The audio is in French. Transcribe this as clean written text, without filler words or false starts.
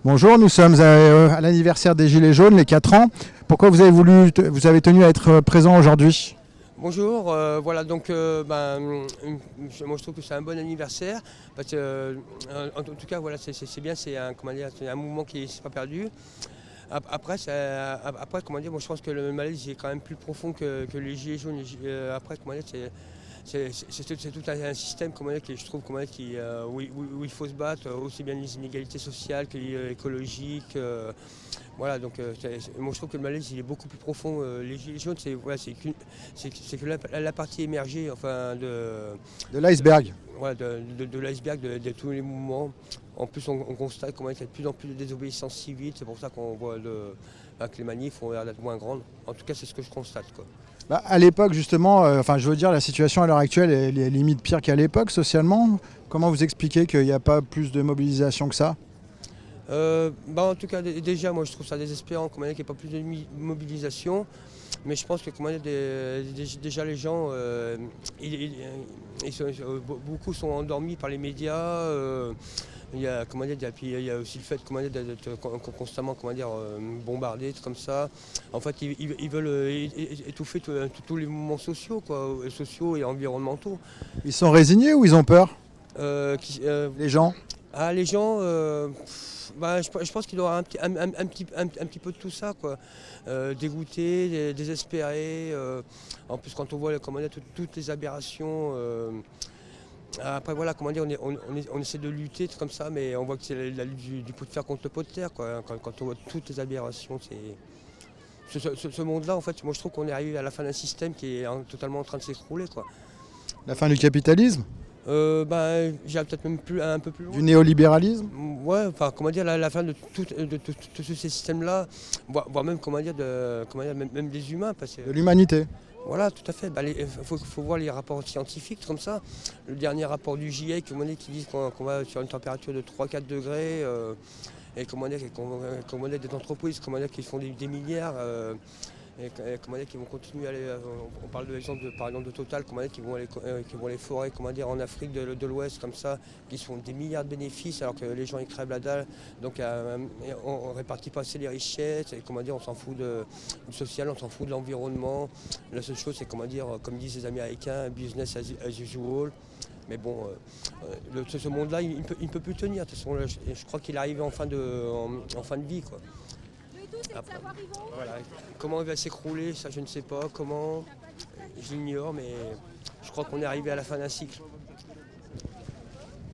Bonjour, nous sommes à l'anniversaire des Gilets jaunes, les 4 ans. Pourquoi vous avez tenu à être présent aujourd'hui? Bonjour, voilà donc moi je trouve que c'est un bon anniversaire parce que en tout cas voilà c'est bien, c'est un, comment dire, c'est un mouvement qui ne s'est pas perdu. Après, comment dire, moi je pense que le malaise est quand même plus profond que les gilets jaunes. Après, comment dire, c'est tout un système, comment dire, qui, je trouve, comment dire, où il faut se battre, aussi bien les inégalités sociales que écologiques. Voilà, donc moi je trouve que le malaise il est beaucoup plus profond. Les gilets jaunes, c'est que la partie émergée, enfin De l'iceberg. voilà, de l'iceberg de tous les mouvements. En plus, on constate comment il y a de plus en plus de désobéissance civile. C'est pour ça qu'on voit que les manifs ont l'air d'être moins grandes. En tout cas, c'est ce que je constate, quoi. Bah, à l'époque, justement, je veux dire, la situation à l'heure actuelle est limite pire qu'à l'époque, socialement. Comment vous expliquez qu'il n'y a pas plus de mobilisation que ça? En tout cas, déjà, moi je trouve ça désespérant qu'il n'y ait pas plus de mobilisation. Mais je pense que déjà les gens, beaucoup sont endormis par les médias. Il y a, puis il y a aussi le fait d'être constamment bombardé comme ça. En fait, ils veulent étouffer tous les mouvements sociaux, quoi, sociaux et environnementaux. Ils sont résignés ou ils ont peur, Euh, les gens? Les gens, je pense qu'il doit y avoir un petit peu de tout ça, quoi. Dégoûté, désespéré. En plus, quand on voit toutes les aberrations. Après, voilà, comment dire, on essaie de lutter comme ça, mais on voit que c'est la lutte du pot de fer contre le pot de terre, quoi. Quand on voit toutes les aberrations, ce monde-là, en fait, moi je trouve qu'on est arrivé à la fin d'un système qui est totalement en train de s'écrouler, quoi. La fin du capitalisme? J'irais peut-être même un peu plus loin. Du néolibéralisme? Ouais, enfin, comment dire, la fin de tous ces systèmes-là, voire même, même des humains. Parce que, De l'humanité? voilà, tout à fait. Il faut voir les rapports scientifiques comme ça. Le dernier rapport du GIEC, qui dit qu'on va sur une température de 3-4 degrés, et des entreprises qui font des milliards. Qui vont continuer à aller. On parle de l'exemple par exemple de Total, qui vont les forêts, en Afrique de l'Ouest comme ça, qui se font des milliards de bénéfices alors que les gens ils crèvent la dalle. Donc on répartit pas assez les richesses, et on s'en fout du social, on s'en fout de l'environnement. La seule chose c'est comme disent les Américains, business as usual. Mais bon, ce monde-là, il ne peut plus tenir. De toute façon, je crois qu'il arrive en fin de vie, quoi. Après, voilà. Comment il va s'écrouler, ça je ne sais pas. Comment, je l'ignore, mais je crois qu'on est arrivé à la fin d'un cycle.